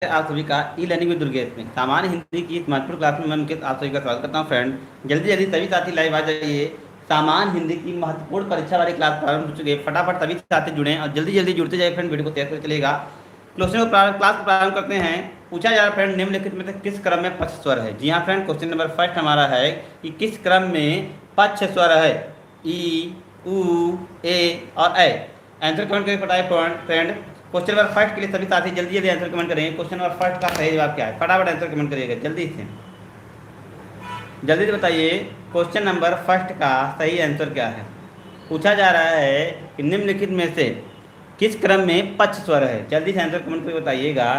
आप सभी का ई लर्निंग विद दुर्गेश में सामान्य हिंदी की इस महत्वपूर्ण क्लास में मैं मुकेश आप सभी का स्वागत करता हूं। फ्रेंड, जल्दी जल्दी सभी साथी लाइव आ जाइए। सामान्य हिंदी की महत्वपूर्ण परीक्षा वाली क्लास प्रारंभ हो चुकी है। फटाफट सभी साथी जुड़े और जल्दी जल्दी जुड़ते जाइए। फ्रेंड, वीडियो को शेयर कर चलेगा। क्वेश्चन को क्लास को प्रारंभ करते हैं। पूछा जा रहा है फ्रेंड, निम्नलिखित में से किस क्रम में पक्ष स्वर है। जी हाँ फ्रेंड, क्वेश्चन नंबर फर्स्ट हमारा है कि किस क्रम में पक्ष स्वर है। ई, ऊ, ए और ए। आंसर कमेंट करके फटाफट फ्रेंड। क्वेश्चन नंबर फर्स्ट के लिए सभी साथी जल्दी जल्दी आंसर कमेंट करेंगे। क्वेश्चन नंबर फर्स्ट का सही जवाब क्या है, फटाफट आंसर कमेंट करिएगा जल्दी से। जल्दी से बताइए क्वेश्चन नंबर फर्स्ट का सही आंसर क्या है। पूछा जा रहा है कि निम्नलिखित में से किस क्रम में पक्ष स्वर है। जल्दी से आंसर कमेंट करके बताइएगा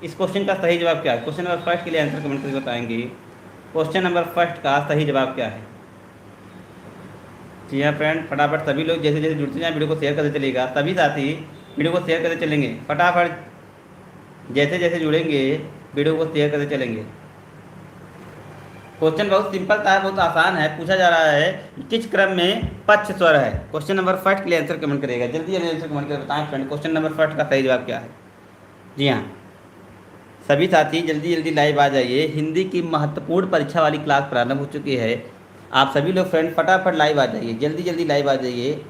इस क्वेश्चन का सही जवाब क्या है। क्वेश्चन नंबर फर्स्ट के लिए आंसर कमेंट करके बताएंगे क्वेश्चन नंबर फर्स्ट का सही जवाब क्या है। जी हाँ फ्रेंड, फटाफट सभी लोग जैसे जैसे जुड़ते जाए वीडियो को शेयर करते चलेगा। सभी साथी वीडियो को शेयर करते चलेंगे। फटाफट जैसे जैसे जुड़ेंगे वीडियो को शेयर करते चलेंगे। क्वेश्चन बहुत सिंपल था, बहुत आसान है। पूछा जा रहा है किस क्रम में पक्ष स्वर है। क्वेश्चन नंबर फर्स्ट के लिए आंसर कमेंट करिएगा जल्दी जल्दी आंसर कमेंट करके बताएं फ्रेंड क्वेश्चन नंबर फर्स्ट का सही जवाब क्या है। जी हाँ, सभी साथी जल्दी जल्दी लाइव आ जाइए। हिंदी की महत्वपूर्ण परीक्षा वाली क्लास प्रारंभ हो चुकी है। आप सभी लोग फ्रेंड फटाफट लाइव आ जाइए, जल्दी जल्दी लाइव आ जाइए।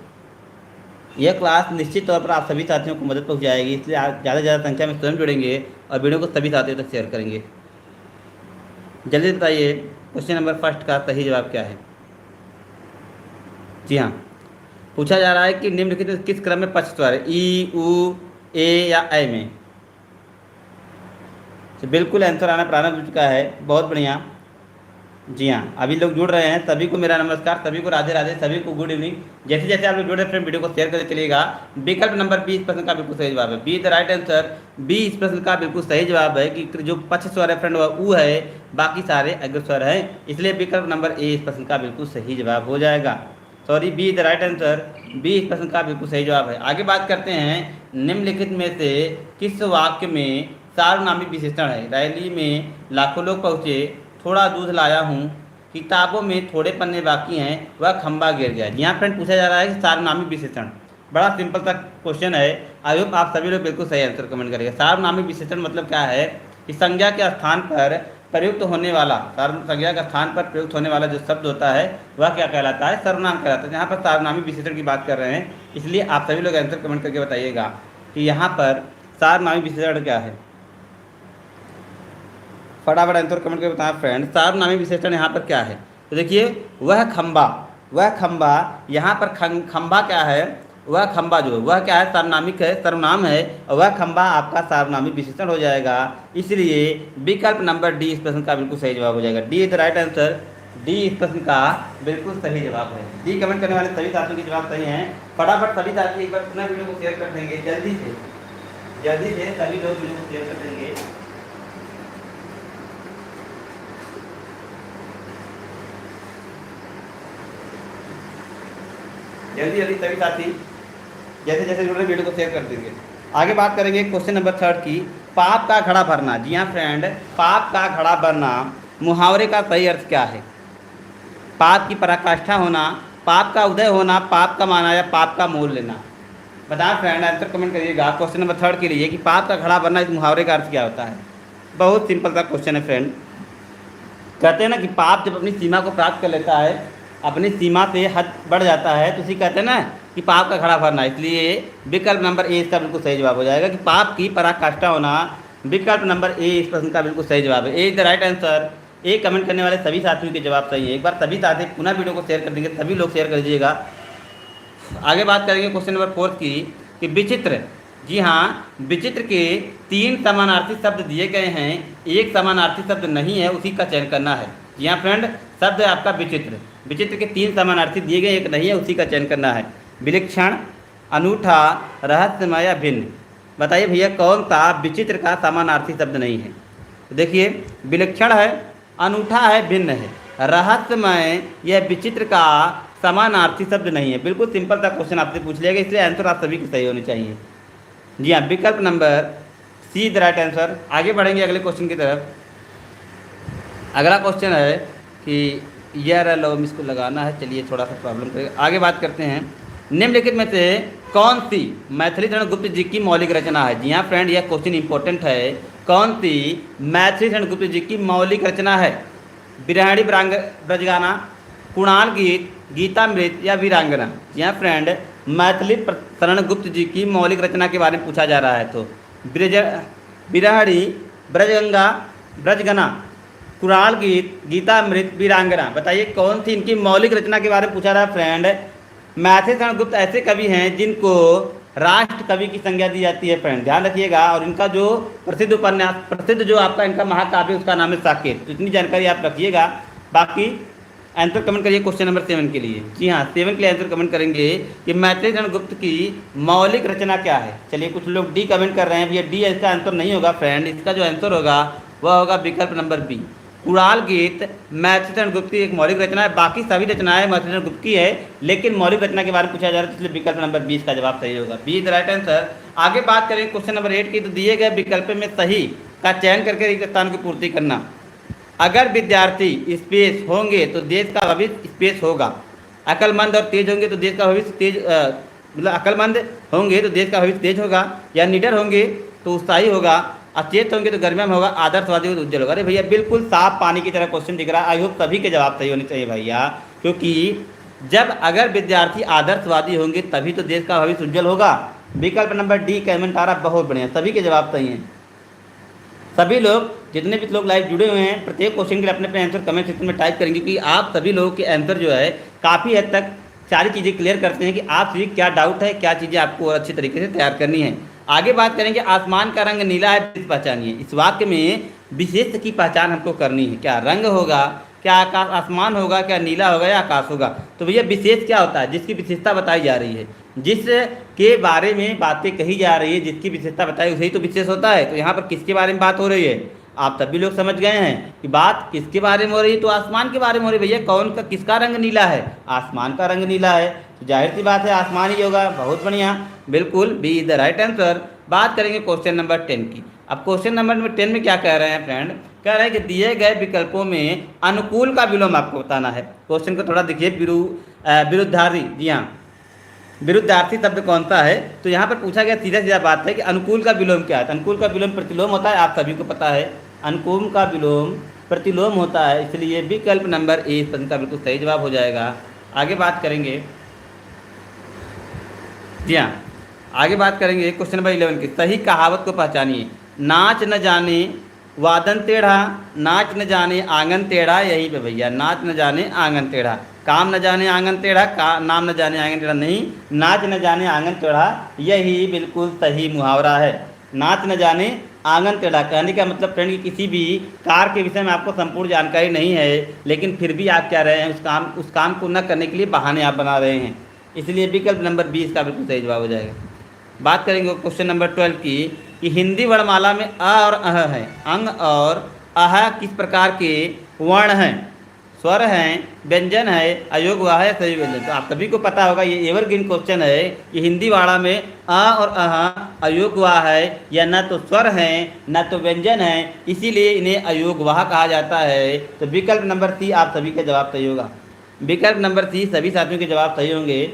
यह क्लास निश्चित तौर पर आप सभी साथियों को मदद पहुंचाएगी, इसलिए आप ज़्यादा से ज़्यादा संख्या में स्वयं जुड़ेंगे और वीडियो को सभी साथियों तक शेयर करेंगे। जल्दी बताइए क्वेश्चन नंबर फर्स्ट का सही जवाब क्या है। जी हाँ, पूछा जा रहा है कि निम्नलिखित किस क्रम में पक्ष स्वर है, ई, ऊ, ए या ए में। तो बिल्कुल आंसर आना प्रारंभ हो चुका है, बहुत बढ़िया। जी हाँ, अभी लोग जुड़ रहे हैं, सभी को मेरा नमस्कार, सभी को राधे राधे, सभी को गुड इवनिंग। जैसे जैसे आप लोग जुड़ रहे हैं वीडियो को शेयर करते चलिएगा। विकल्प नंबर बी इस प्रश्न का बिल्कुल सही जवाब है। B the right answer. B इस प्रश्न का बिल्कुल सही जवाब है कि जो पक्ष स्वर है फ्रेंड वह ऊ है, बाकी सारे अग्र स्वर हैं, इसलिए विकल्प नंबर ए इस प्रश्न का बिल्कुल सही जवाब हो जाएगा। Sorry, B the right answer. B इस प्रश्न का बिल्कुल सही जवाब है। आगे बात करते हैं, निम्नलिखित में से किस वाक्य में सार्वनामिक विशेषण है। रैली में लाखों लोग पहुँचे, थोड़ा दूध लाया हूँ, किताबों में थोड़े पन्ने बाकी हैं, वह खंबा गिर गया। यहाँ फ्रेंड पूछा जा रहा है कि सार्वनामिक विशेषण, बड़ा सिंपल सा क्वेश्चन है। आई होप आप सभी लोग बिल्कुल सही आंसर कमेंट करेंगे। सार्वनामिक विशेषण मतलब क्या है कि संज्ञा के स्थान पर प्रयुक्त होने वाला, संज्ञा के स्थान पर प्रयुक्त होने वाला जो शब्द होता है वह क्या कहलाता है, सर्वनाम कहलाता है। यहाँ पर सार्वनामिक विशेषण की बात कर रहे हैं, इसलिए आप सभी लोग आंसर कमेंट करके बताइएगा कि यहाँ पर सार्वनामिक विशेषण क्या है। फटाफट आंसर कमेंट करके बताएं फ्रेंड, सार्वनामिक विशेषण यहाँ पर क्या है। तो देखिए, वह खंबा यहाँ पर खंबा क्या है, वह खंबा जो है वह क्या है, सर्वनामिक है, सर्वनाम है, और वह खंबा आपका सार्वनामिक विशेषण हो जाएगा। इसलिए विकल्प नंबर डी इस प्रश्न का बिल्कुल सही जवाब हो जाएगा। D is the right answer. D इस प्रश्न का बिल्कुल सही जवाब है। डी कमेंट करने वाले सभी साथियों के जवाब सही हैं। फटाफट सभी साथी एक बार पुनः वीडियो को शेयर कर देंगे जल्दी से सभी लोग वीडियो को शेयर कर देंगे। जल्दी जल्दी सभी साथी जैसे जैसे जुड़ रहे वीडियो को शेयर कर देंगे। आगे बात करेंगे क्वेश्चन नंबर थर्ड की, पाप का घड़ा भरना। जी हाँ फ्रेंड, पाप का घड़ा भरना मुहावरे का सही अर्थ क्या है। पाप की पराकाष्ठा होना, पाप का उदय होना, पाप का माना या पाप का मोल लेना। बताएं फ्रेंड, आंसर कमेंट करिएगा क्वेश्चन नंबर थर्ड के लिए कि पाप का घड़ा भरना इस मुहावरे का अर्थ क्या होता है। बहुत सिंपल सा क्वेश्चन है फ्रेंड। कहते हैं ना कि पाप जब अपनी सीमा को प्राप्त कर लेता है, अपनी सीमा से हद बढ़ जाता है, तो उसी कहते हैं ना कि पाप का घड़ा भरना। इसलिए विकल्प नंबर ए इसका बिल्कुल सही जवाब हो जाएगा कि पाप की पराकाष्ठा होना। विकल्प नंबर ए इस प्रश्न का बिल्कुल सही जवाब है। A is the right answer. A comment करने वाले सभी साथियों के जवाब सही है। एक बार सभी साथी पुनः वीडियो को शेयर कर देंगे, सभी लोग शेयर कर दीजिएगा। आगे बात करेंगे क्वेश्चन नंबर फोर्थ की कि विचित्र। जी हाँ, विचित्र के 3 समानार्थी शब्द दिए गए हैं, एक समानार्थी शब्द नहीं है, उसी का चयन करना है। जी हाँ फ्रेंड, शब्द है आपका विचित्र। विचित्र के 3 समानार्थी दिए गए, एक नहीं है, उसी का चयन करना है। विलक्षण, अनूठा, रहस्यमय या भिन्न। बताइए भैया कौन सा विचित्र का समानार्थी शब्द नहीं है। तो देखिए, विलक्षण है, अनूठा है, भिन्न है, रहस्यमय यह विचित्र का समानार्थी शब्द नहीं है। बिल्कुल सिंपल सा क्वेश्चन आपसे पूछ लिया गया, इसलिए आंसर आप सभी के सही होने चाहिए। जी हाँ, विकल्प number see the right answer. आगे बढ़ेंगे अगले क्वेश्चन की तरफ। अगला क्वेश्चन है कि यार लो इसको लगाना है, चलिए थोड़ा सा प्रॉब्लम करेगा। आगे बात करते हैं, निम्नलिखित में से कौन सी मैथिली चरण गुप्त जी की मौलिक रचना है। जी हाँ फ्रेंड, यह क्वेश्चन इंपॉर्टेंट है। कौन सी मैथिली शरण गुप्त जी की मौलिक रचना है? बिरहणी ब्रजगाना, कुणाल गीत, गीतामृत या वीरांगना? जी हाँ फ्रेंड, मैथिली शरण गुप्त जी की मौलिक रचना के बारे में पूछा जा रहा है। तो ब्रज बिरहणी ब्रजगंगा ब्रजगना, कुणाल गीत, गीतामृत, वीरांगना, बताइए कौन सी इनकी मौलिक रचना के बारे में पूछा रहा है फ्रेंड। मैथिली शरण गुप्त ऐसे कवि हैं जिनको राष्ट्र कवि की संज्ञा दी जाती है फ्रेंड, ध्यान रखिएगा। और इनका जो प्रसिद्ध उपन्यास, प्रसिद्ध जो आपका इनका महाकाव्य, उसका नाम है साकेत। तो इतनी जानकारी आप रखिएगा। बाकी आंसर कमेंट करिए क्वेश्चन नंबर 7 के लिए। जी हाँ, 7 के लिए आंसर कमेंट करेंगे कि मैथिली शरण गुप्त की मौलिक रचना क्या है। चलिए, कुछ लोग डी कमेंट कर रहे हैं, भैया डी इसका आंसर नहीं होगा फ्रेंड। इसका जो आंसर होगा वह होगा विकल्प नंबर बी, कुणाल गीत मैथिली शरण गुप्त की एक मौलिक रचना है। बाकी सभी रचनाएं मैथिली शरण गुप्त की है, लेकिन मौलिक रचना के बारे में पूछा जा रहा है, इसलिए विकल्प नंबर 20 का जवाब सही होगा। B is right answer. आगे बात करें क्वेश्चन नंबर 8 की। तो दिए गए विकल्प में सही का चयन करके रिक्त स्थान की पूर्ति करना। अगर विद्यार्थी स्पेस होंगे तो देश का भविष्य स्पेस होगा। अक्लमंद और तेज होंगे तो देश का भविष्य तेज, मतलब अक्लमंद होंगे तो देश का भविष्य तेज होगा, या निडर होंगे तो उत्साही होगा, अचेत होंगे तो गर्मिया में होगा, आदर्शवादी हो तो उज्जवल होगा। अरे भैया, बिल्कुल साफ पानी की तरह क्वेश्चन दिख रहा है। आई होप सभी के जवाब सही होने चाहिए भैया, क्योंकि जब अगर विद्यार्थी आदर्शवादी होंगे तभी तो देश का भविष्य उज्जवल होगा। विकल्प नंबर डी कमेंट आ रहा, बहुत बढ़िया, सभी के जवाब सही हैं। सभी लोग, जितने भी लोग लाइव जुड़े हुए हैं, प्रत्येक क्वेश्चन के लिए अपने अपने आंसर कमेंट सेक्शन में टाइप करेंगे, क्योंकि आप सभी लोगों के आंसर जो है काफ़ी हद तक सारी चीज़ें क्लियर करते हैं कि आप सभी क्या डाउट है, क्या चीज़ें आपको और अच्छी तरीके से तैयार करनी है। आगे बात करेंगे, आसमान का रंग नीला है, विशेष पहचानिए। इस वाक्य में विशेष की पहचान हमको करनी है। क्या रंग होगा, क्या आकाश आसमान होगा, क्या नीला होगा या आकाश होगा? तो भैया विशेष क्या होता है? जिसकी विशेषता बताई जा रही है, जिसके बारे में बातें कही जा रही है, जिसकी विशेषता बताई उसे ही तो विशेष होता है। तो यहाँ पर किसके बारे में बात हो रही है? आप सभी लोग समझ गए हैं कि बात किसके बारे में हो रही है। तो आसमान के बारे में हो रही है। भैया कौन का, किसका रंग नीला है? आसमान का रंग नीला है, तो जाहिर सी बात है आसमान ही होगा। बहुत बढ़िया, बिल्कुल B is the right answer. बात करेंगे क्वेश्चन नंबर 10 की। अब क्वेश्चन नंबर 10 में क्या कह रहे हैं फ्रेंड? कह रहे हैं कि दिए गए विकल्पों में अनुकूल का विलोम आपको बताना है। क्वेश्चन को थोड़ा देखिए, विरुद्धार्थी, जी हाँ, विरुद्धार्थी शब्द कौन सा है? तो यहाँ पर पूछा गया, सीधा सीधा बात है कि अनुकूल का विलोम क्या है। तो अनुकूल का विलोम प्रतिलोम होता है, आप सभी को पता है। अनुकूल का विलोम प्रतिलोम होता है, इसलिए विकल्प नंबर ए इस प्रश्न का बिल्कुल सही जवाब हो जाएगा। आगे बात करेंगे, जी हाँ, आगे बात करेंगे क्वेश्चन नंबर 11 की। सही कहावत को पहचानिए। नाच न जाने वादन टेढ़ा, नाच न जाने आंगन टेढ़ा, यही पे भैया, नाच न जाने आंगन टेढ़ा। काम न जाने आंगन टेढ़ा, नाम न जाने आंगन टेढ़ा नहीं, नाच न जाने आंगन टेढ़ा, यही बिल्कुल सही मुहावरा है। नाच न जाने आंगन टेढ़ा कहने का मतलब फ्रेंड कि किसी भी कार के विषय में आपको संपूर्ण जानकारी नहीं है, लेकिन फिर भी आप क्या रहे हैं, उस काम को न करने के लिए बहाने आप बना रहे हैं, इसलिए विकल्प नंबर 20 का बिल्कुल सही जवाब हो जाएगा। बात करेंगे क्वेश्चन नंबर 12 की कि हिंदी वर्णमाला में अ और अह है, अंग और अह किस प्रकार के वर्ण हैं? स्वर हैं, व्यंजन है, अयोगवाह है, सही व्यंजन। तो आप सभी को पता होगा, ये एवरग्रीन क्वेश्चन है कि हिंदी वाला में अ और अह अयोगवाह है, या न तो स्वर हैं न तो व्यंजन है, इसीलिए इन्हें अयोगवाह कहा जाता है। तो विकल्प नंबर सी आप सभी का जवाब सही होगा। विकल्प नंबर सी सभी साथियों के जवाब सही होंगे।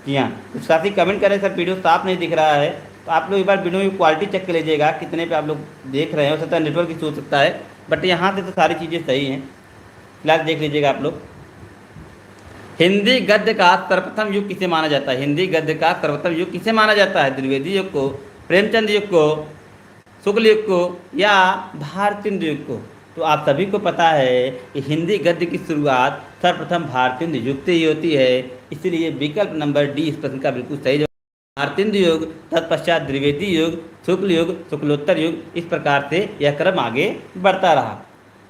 जी हाँ, कुछ साथी कमेंट करें सर वीडियो साफ नहीं दिख रहा है, तो आप लोग एक बार वीडियो की क्वालिटी चेक कर लीजिएगा, कितने पे आप लोग देख रहे हैं। हो सकता है नेटवर्क इशू हो सकता है, बट यहाँ से तो सारी चीज़ें सही हैं। फिलहाल देख लीजिएगा आप लोग। हिंदी गद्य का सर्वप्रथम युग किसे माना जाता है? हिंदी गद्य का सर्वप्रथम युग किसे माना जाता है? द्विवेदी युग को, प्रेमचंद युग को, शुक्ल युग को, या भारतेंदु युग को? तो आप सभी को पता है कि हिंदी गद्य की शुरुआत सर्वप्रथम भारतेंदु युग से ही होती है, इसलिए विकल्प नंबर डी इस प्रश्न का बिल्कुल सही जवाब। भारतेंदु युग, तत्पश्चात द्विवेदी युग, शुक्ल युग, शुक्लोत्तर युग, इस प्रकार से यह क्रम आगे बढ़ता रहा।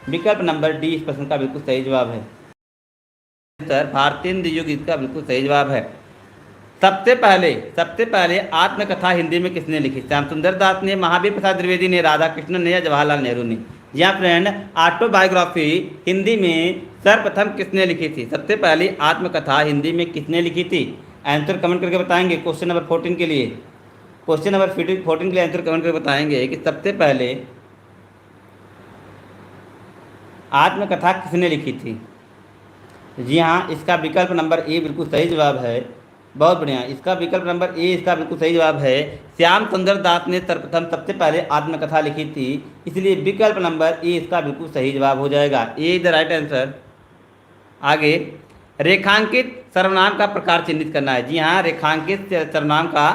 विकल्प नंबर डी इस प्रश्न का बिल्कुल सही जवाब है सर, भारतेंदु युग इसका बिल्कुल सही जवाब है। सबसे पहले आत्मकथा हिंदी में किसने लिखी? श्याम सुंदर दास ने, महावीर प्रसाद द्विवेदी ने, राधा कृष्णन ने, या जवाहरलाल नेहरू ने? यहाँ फ्रेंड, ऑटोबायोग्राफी हिंदी में सर्वप्रथम किसने लिखी थी? सबसे पहली आत्मकथा हिंदी में किसने लिखी थी? आंसर कमेंट करके बताएंगे क्वेश्चन नंबर 14 के लिए। क्वेश्चन नंबर 14 के लिए आंसर कमेंट करके बताएंगे कि सबसे पहले आत्मकथा किसने लिखी थी। जी हाँ, इसका विकल्प नंबर ए बिल्कुल सही जवाब है। बहुत बढ़िया, इसका विकल्प नंबर ए इसका बिल्कुल सही जवाब है। श्याम सुंदर दास ने सर्वप्रथम सबसे पहले आत्मकथा लिखी थी, इसलिए विकल्प नंबर ए इसका बिल्कुल सही जवाब हो जाएगा। ए द राइट आंसर। आगे, रेखांकित सर्वनाम का प्रकार चिन्हित करना है। जी हाँ, रेखांकित सर्वनाम का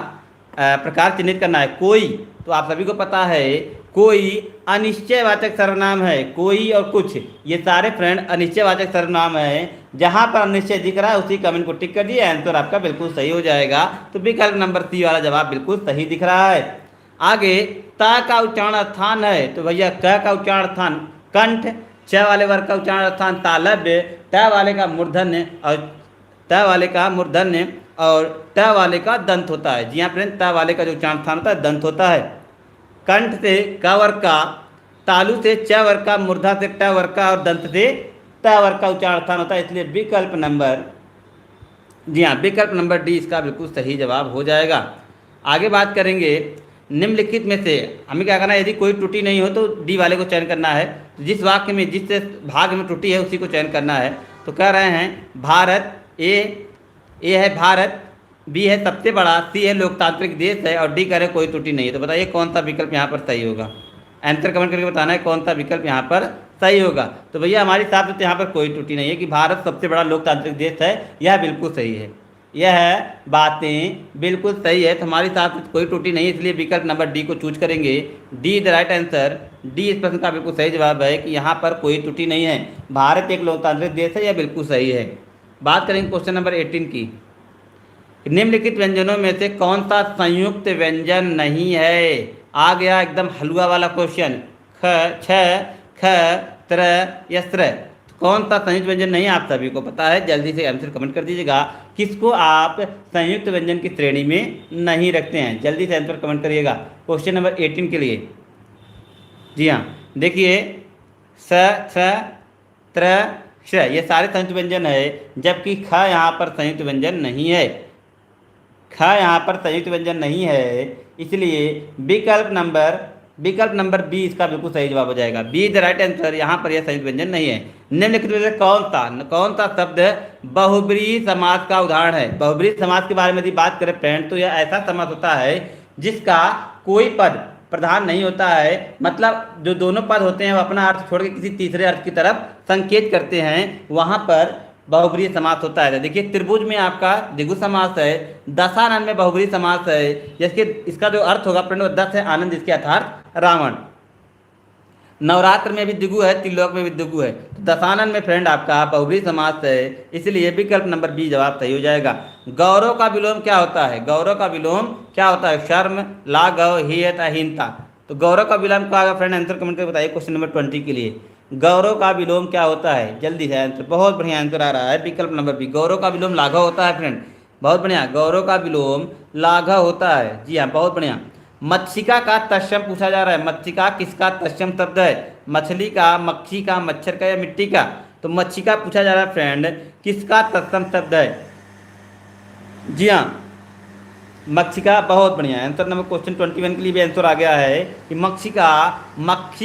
प्रकार चिन्हित करना है। कोई, तो आप सभी को पता है कोई अनिश्चयवाचक सर्वनाम है। कोई और कुछ, ये सारे फ्रेंड अनिश्चयवाचक सर्वनाम है। जहां पर अनिश्चय दिख रहा है उसी कमेंट को टिक कर दिए, आंसर आपका बिल्कुल सही हो जाएगा। तो विकल्प नंबर सी वाला जवाब बिल्कुल सही दिख रहा है। आगे, त का उच्चारण स्थान है, तो भैया क का उच्चारण स्थान कंठ, च वाले वर्ग का उच्चारण स्थान तालव्य, त वाले का मूर्धन्य और त वाले का मूर्धन्य और त वाले का दंत होता है। जी हाँ फ्रेंड, त वाले का जो उच्चारण स्थान होता है दंत होता है। कंठ से क वर्ग का, तालु से च वर्ग का, मूर्धा से ट वर्ग का और दंत से त वर्ग का उच्चारण स्थान होता है, इसलिए विकल्प नंबर, जी हाँ, विकल्प नंबर डी इसका बिल्कुल सही जवाब हो जाएगा। आगे बात करेंगे, निम्नलिखित में से हमें क्या करना है, यदि कोई त्रुटि नहीं हो तो डी वाले को चयन करना है। जिस वाक्य में, जिस भाग में त्रुटि है उसी को चयन करना है। तो कह रहे हैं भारत, ए है भारत, बी है सबसे बड़ा, सी है लोकतांत्रिक देश है और डी कह रहे कोई त्रुटि नहीं है। तो बताइए कौन सा विकल्प यहाँ पर सही होगा। आंसर कमेंट करके बताना है कौन सा विकल्प यहाँ पर सही होगा। तो भैया हमारे हिसाब से तो यहाँ पर कोई त्रुटि नहीं है कि भारत सबसे बड़ा लोकतांत्रिक देश है, यह बिल्कुल सही है। यह बातें बिल्कुल सही है, तो हमारे हिसाब से कोई त्रुटि नहीं है, इसलिए विकल्प नंबर डी को चूज करेंगे। D the right answer. D इस प्रश्न का बिल्कुल सही जवाब है कि यहाँ पर कोई त्रुटि नहीं है, भारत एक लोकतांत्रिक देश है, यह बिल्कुल सही है। बात करेंगे क्वेश्चन नंबर 18 की। निम्नलिखित व्यंजनों में से कौन सा संयुक्त व्यंजन नहीं है। आ गया एकदम हलवा वाला क्वेश्चन, ख, छ, ख, त्र, यस्त्र। कौन सा संयुक्त व्यंजन नहीं है, आप सभी को पता है, जल्दी से आंसर कमेंट कर दीजिएगा। किसको आप संयुक्त व्यंजन की श्रेणी में नहीं रखते हैं, जल्दी से आंसर कमेंट करिएगा क्वेश्चन नंबर 18 के लिए। जी हाँ, देखिए स, छ, त्र, क्ष, ये सारे संयुक्त व्यंजन है, जबकि ख यहाँ पर संयुक्त व्यंजन नहीं है। ख यहाँ पर संयुक्त व्यंजन नहीं है, इसलिए विकल्प नंबर बी इसका बिल्कुल सही जवाब हो जाएगा। B the right answer. यहाँ पर यह संयुक्त व्यंजन नहीं है। निम्नलिखित में से कौन सा शब्द बहुब्रीहि समास का उदाहरण है। बहुब्रीहि समास के बारे में यदि बात करें फ्रेंड, तो यह ऐसा समास होता है जिसका कोई पद प्रधान नहीं होता है, मतलब जो दोनों पद होते हैं वो अपना अर्थ छोड़ के किसी तीसरे अर्थ की तरफ संकेत करते हैं, वहाँ पर बहुब्रीहि समास होता है। देखिए त्रिभुज में आपका द्विगु समास है, दशानन में बहुब्रीहि समास है, जिसके इसका जो अर्थ होगा फ्रेंड वो दस है आनंद, इसके अर्थात रावण। नवरात्र में भी द्विगु है, त्रिलोक में भी द्विगु है, तो दशानन में फ्रेंड आपका बहुब्रीहि समास है, इसलिए विकल्प नंबर बी जवाब सही हो जाएगा। गौरव का विलोम क्या होता है। गौरव का विलोम क्या होता है, शर्म, लाघव, हेयता, हीनता। तो गौरव का विलोम क्या होगा फ्रेंड, आंसर कमेंट करके बताइए क्वेश्चन नंबर 20 के लिए। गौरव का विलोम क्या होता है, जल्दी से आंसर, बहुत बढ़िया आंसर आ रहा है, विकल्प नंबर बी। गौरव का विलोम लाघव होता है फ्रेंड, बहुत बढ़िया, गौरव का विलोम लाघव होता है। जी हाँ, बहुत बढ़िया। मत्स्यिका का तत्सम पूछा जा रहा है। मत्स्यिका किसका तत्सम शब्द है, मछली का, मक्खी का, मच्छर का या मिट्टी का। तो मत्स्यिका पूछा जा रहा है फ्रेंड, किसका तत्सम शब्द है। जी हाँ, मक्षिका, बहुत बढ़िया आंसर। नंबर क्वेश्चन 21 के लिए भी आंसर आ गया है कि मक्खी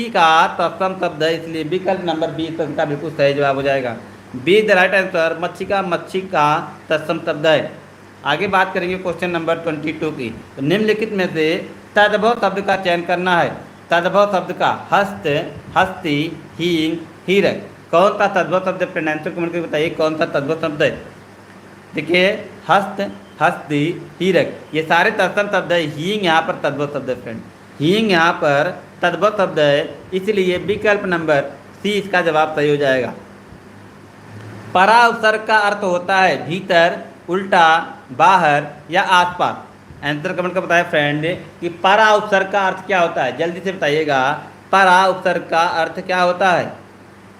का तत्सम शब्द है, इसलिए विकल्प नंबर बी का बिल्कुल सही जवाब हो जाएगा। B the right answer. मच्छी का तत्सम शब्द है। आगे बात करेंगे क्वेश्चन नंबर 22 की। तो निम्नलिखित में से तद्भव शब्द का चयन करना है। तद्भव शब्द का हस्त, हस्ती, हींग, हीरक। कौन सा तद्भव शब्द है, आंसर कमेंट करके बताइए कौन सा तद्भव शब्द है। देखिए हस्त, हस्ती, हीरक, ये सारे तत्सम शब्द है। हींग यहाँ पर तद्भव शब्द है फ्रेंड, हींग यहाँ पर तद्भव शब्द है, इसलिए विकल्प नंबर सी इसका जवाब सही हो जाएगा। परा उपसर्ग का अर्थ होता है भीतर, उल्टा, बाहर या आसपास। आंसर कमेंट कर बताएं फ्रेंड कि परा उपसर्ग का अर्थ क्या होता है, जल्दी से बताइएगा। परा उपसर्ग का अर्थ क्या होता है।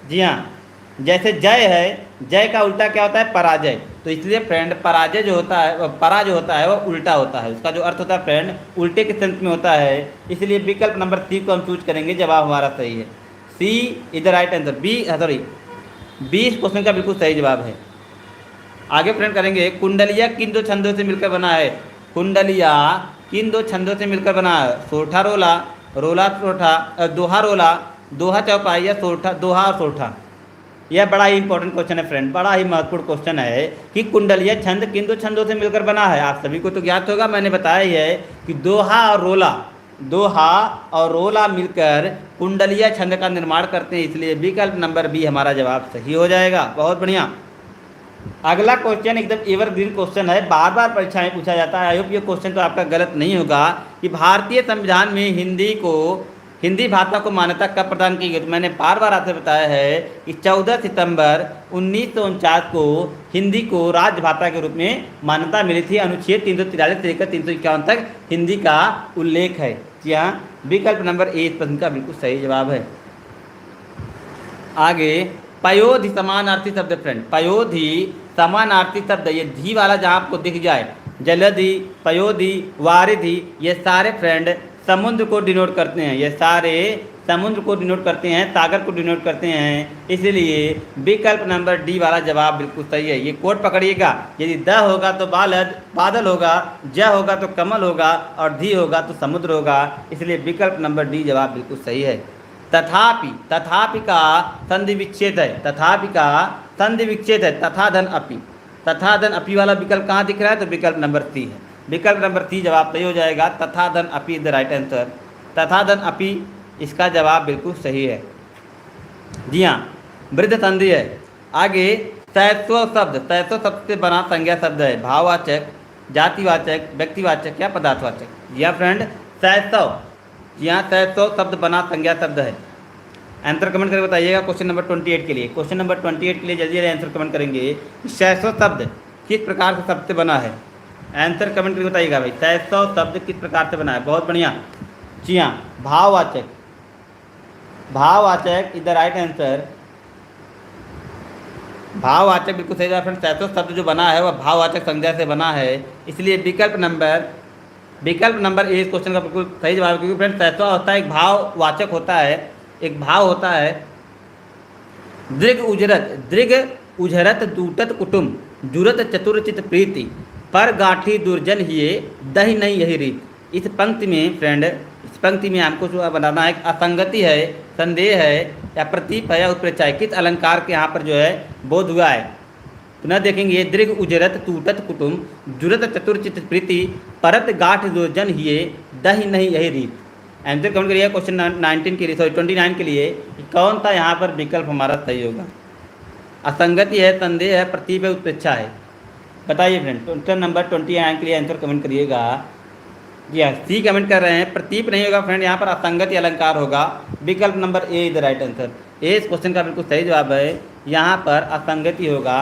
जी हाँ, जैसे जय है, जय का उल्टा क्या होता है, पराजय। तो इसलिए फ्रेंड पराजय जो होता है, परा जो होता है वो उल्टा होता है, उसका जो अर्थ होता है फ्रेंड उल्टे के सेंस में होता है, इसलिए विकल्प नंबर सी को हम चूज करेंगे, जवाब हमारा सही है। C is the right answer. B इस क्वेश्चन का बिल्कुल सही जवाब है। आगे फ्रेंड करेंगे, कुंडलिया किन दो छंदों से मिलकर बना है। कुंडलिया किन दो छंदों से मिलकर बना है। सोठा रोला, रोला सोठा, दोहा रोला, दोहा चौपाई या सोठा, दोहा और सोठा। यह बड़ा ही इंपॉर्टेंट क्वेश्चन है फ्रेंड, बड़ा ही महत्वपूर्ण क्वेश्चन है कि कुंडलीय छंद किन दो छंदों से मिलकर बना है। आप सभी को तो ज्ञात होगा, मैंने बताया ही है कि दोहा और रोला, दोहा और रोला मिलकर कुंडलीय छंद का निर्माण करते हैं, इसलिए विकल्प नंबर बी हमारा जवाब सही हो जाएगा। बहुत बढ़िया। अगला क्वेश्चन एकदम एवरग्रीन क्वेश्चन है, बार बार परीक्षा में पूछा जाता है। आई होप ये क्वेश्चन तो आपका गलत नहीं होगा कि भारतीय संविधान में हिंदी भाषा को मान्यता कब प्रदान की गई। तो मैंने बार बार आपसे बताया है कि 14 सितंबर 1949 को हिंदी को राजभाषा के रूप में मान्यता मिली थी। अनुच्छेद 343 से लेकर 351 तक हिंदी का उल्लेख है। जी हाँ, विकल्प नंबर ए इस प्रश्न का बिल्कुल सही जवाब है। आगे पयोधि समानार्थी शब्द फ्रेंड, पयोधि समानार्थी शब्द, ये धी वाला जहाँ आपको दिख जाए, जलधि, पयोधि, वारिधि, ये सारे फ्रेंड समुद्र को डिनोट करते हैं, ये सारे समुद्र को डिनोट करते हैं, सागर को डिनोट करते हैं। इसलिए विकल्प नंबर डी वाला जवाब बिल्कुल सही है। ये कोड पकड़िएगा, यदि द होगा तो बादल होगा, ज होगा तो कमल होगा और धी होगा तो समुद्र होगा। इसलिए विकल्प नंबर डी जवाब बिल्कुल सही है। तथापि, तथापि का संधि विच्छेद है, तथापि का संधि विच्छेद है, तथा धन अपि, तथा धन अपि वाला विकल्प कहाँ दिख रहा है? तो विकल्प नंबर सी है। विकल्प नंबर सी जवाब सही हो जाएगा। तथा धन अपि द राइट आंसर, तथा धन अपि इसका जवाब बिल्कुल सही है। जी हाँ, वृद्ध संधि है। आगे तैत्व शब्द, तैत्व शब्द से बना संज्ञा शब्द है, भाववाचक, जातिवाचक, व्यक्तिवाचक या पदार्थवाचक। जी हाँ फ्रेंड, तैत्व, जी हाँ तैत्व शब्द बना संज्ञा शब्द है। आंसर कमेंट करके बताइएगा क्वेश्चन नंबर 28 के लिए। क्वेश्चन नंबर 28 के लिए जल्दी जल्दी आंसर कमेंट करेंगे। तैत्व शब्द किस प्रकार से शब्द से बना है? आंसर कमेंट करके बताइएगा भाई, तैत्व शब्द किस प्रकार से बना है? बहुत बढ़िया। जी हाँ, भाववाचक, भाववाचक इज द राइट आंसर। भाववाचक बिल्कुल सही फ्रेंड। तैत्व शब्द जो बना है वह भाववाचक संज्ञा से बना है, इसलिए विकल्प नंबर ए इस क्वेश्चन का बिल्कुल सही जवाब है। क्योंकि फ्रेंड तैत्व होता है एक भाववाचक होता है, एक भाव होता है। दृग उजरत दूटत कुटुम, जुरत चतुरचित प्रीति, पर गाठी दुर्जन हिये दही नहीं यही रीत। इस पंक्ति में फ्रेंड, इस पंक्ति में हमको जो बनाना है, असंगति है, संदेह है या प्रतीप है या उत्प्रेक्षा है, किस अलंकार के यहाँ पर जो है बोध हुआ है? पुनः देखेंगे, दृग उजरत तूटत कुटुम, जुरत चतुरचित प्रीति, परत गाठ दुर्जन हिये दही नहीं यही रीत। आंसर कमेंट करिए क्वेश्चन 19 के लिए, सॉरी 29 के लिए, कौन सा यहाँ पर विकल्प हमारा सही होगा? असंगति है, संदेह है, प्रतीप है, उत्प्रेक्षा है। बताइए फ्रेंड, क्वेश्चन नंबर 29 के लिए आंसर कमेंट करिएगा। जी हाँ, सी कमेंट कर रहे हैं, प्रतीप नहीं होगा फ्रेंड, यहाँ पर असंगति अलंकार होगा। विकल्प number A is the right answer. A इस क्वेश्चन का बिल्कुल सही जवाब है, यहाँ पर असंगति होगा।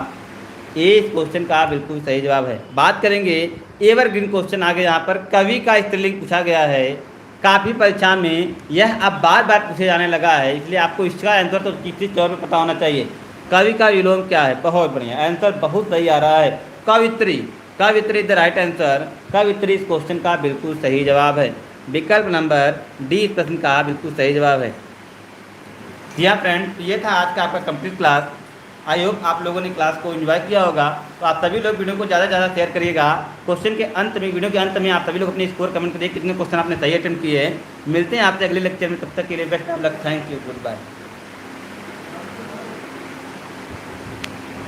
ए इस क्वेश्चन का बिल्कुल सही जवाब है। बात करेंगे एवरग्रीन क्वेश्चन, आगे यहाँ पर कवि का स्त्रीलिंग पूछा गया है। काफ़ी परीक्षा में यह अब बार बार पूछे जाने लगा है, इसलिए आपको इसका आंसर तो निश्चित तौर पर पता होना चाहिए। कवि का विलोम क्या है? बहुत बढ़िया, आंसर बहुत सही आ रहा है, कवित्री। कवित्री द राइट आंसर। कवित्री इस क्वेश्चन का बिल्कुल सही जवाब है। विकल्प नंबर डी इस प्रश्न का बिल्कुल सही जवाब है। जी हाँ फ्रेंड, ये था आज का आपका कंप्लीट क्लास। आई होप आप लोगों ने क्लास को एंजॉय किया होगा। तो आप सभी लोग वीडियो को ज़्यादा से ज़्यादा शेयर करिएगा। क्वेश्चन के अंत में, वीडियो के अंत में आप सभी लोग अपने स्कोर कमेंट करिए, कितने क्वेश्चन आपने सही अटेम्प्ट किए हैं। मिलते हैं आपसे अगले लेक्चर में, तब तक के लिए best of luck, thank you, good bye.